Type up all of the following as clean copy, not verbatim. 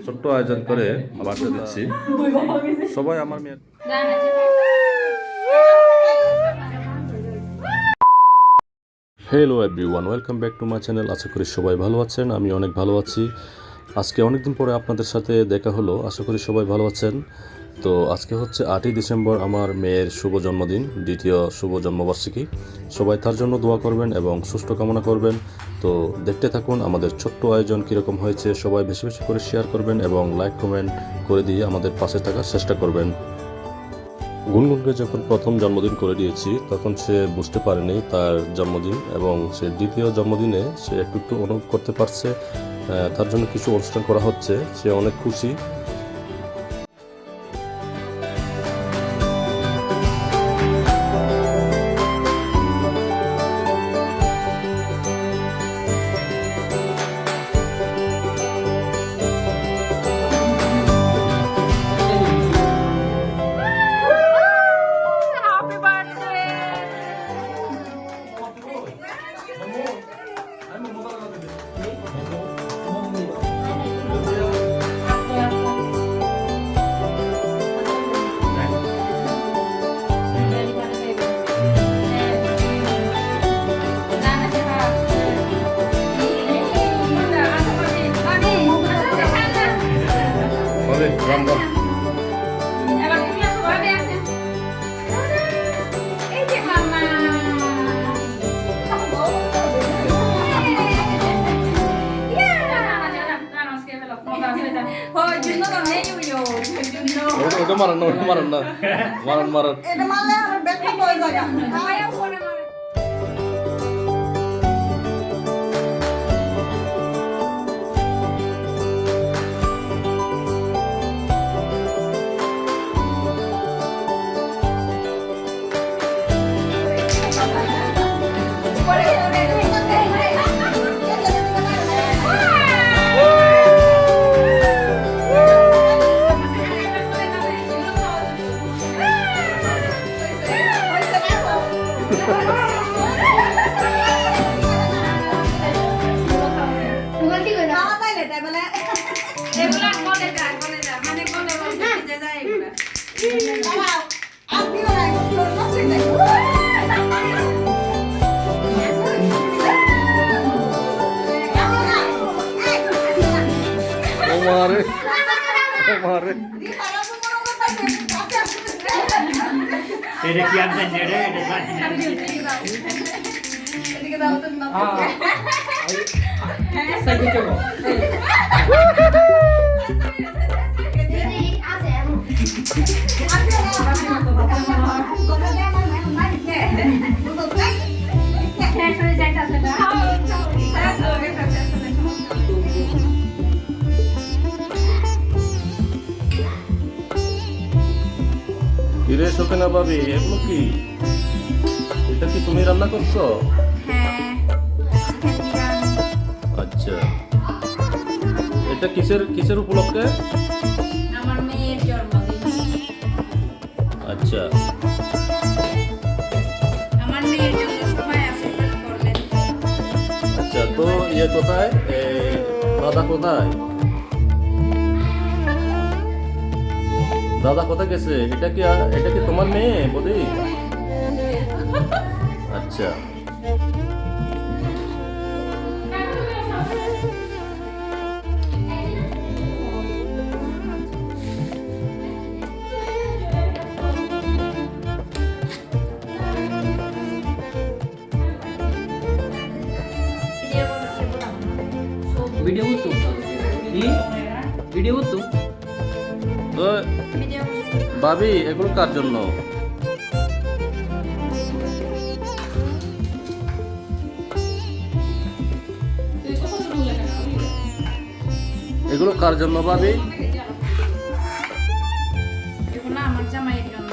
ছোট্ট আয়োজন করে বার্থডে দিচ্ছি সবাই আমার মেয়ের। Hello everyone, welcome back to my channel. আশা করি সবাই ভালো আছেন, আমি অনেক ভালো আছি। আজকে অনেকদিন পরে আপনাদের সাথে দেখা হলো, আশা করি সবাই ভালো আছেন। তো আজকে হচ্ছে 8ই ডিসেম্বর, আমার মেয়ের শুভ জন্মদিন, দ্বিতীয় শুভ জন্মবার্ষিকী। সবাই তার জন্য দোয়া করবেন এবং সুস্থ কামনা করবেন। তো দেখতে থাকুন আমাদের ছোট্ট আয়োজন কীরকম হয়েছে। সবাই বেশি বেশি করে শেয়ার করবেন এবং লাইক কমেন্ট করে দিয়ে আমাদের পাশে থাকার চেষ্টা করবেন। গুনগুনকে যখন প্রথম জন্মদিন করে দিয়েছি তখন সে বুঝতে পারেনি তার জন্মদিন, এবং সে দ্বিতীয় জন্মদিনে সে একটু একটু অনুভব করতে পারছে। তার জন্য কিছু অনুষ্ঠান করা হচ্ছে, সে অনেক খুশি। রাম রাম। এবার তুমি আসো ঘরে আসো। এই যে মামা। ওটা মারান না, ওটা মারান না, মারান মারান। এটা মারলে আমার ব্যথা হয়ে যায়। মারে মারে। এটা কি আনছেন রে? এটা জানি না। এদিকে দাও তো না। সাইকেল চলো। কিরে শোকেনা ভাবি, এগুলো কি? এটা কি তুমি রান্না করছো? হ্যাঁ। আচ্ছা, এটা কিসের কিসের উপলক্ষে? আমার মেয়ের জন্মদিন। আচ্ছা, আমার মেয়ের জন্য সবাই আশীর্বাদ করবেন। আচ্ছা। তো ইয়ে কোথায়, দাদা কোথায়? দাদা কোথায় গেছে? এটা কি তোমার মেয়ে বদি? আচ্ছা, ভিডিও করতো কি? ভিডিও করতো? তো ভাবি এগুলো কার জন্য? এগুলো কার জন্য ভাবি? এগুলো আমার জামাইয়ের জন্য।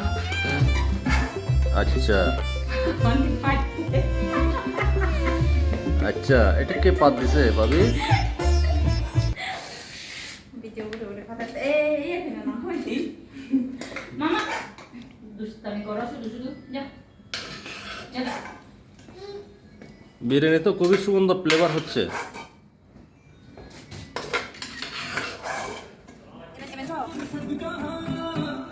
আচ্ছা আচ্ছা, এটা কে পাত দিছে ভাবি? ভিডিও করে করে ফাটাতে এই এখানে না হইতি মামা দুষ্টামি করো শুধু শুধু যা যা। বিরিয়ানি তো খুবই সুগন্ধ ফ্লেভার হচ্ছে। Wow.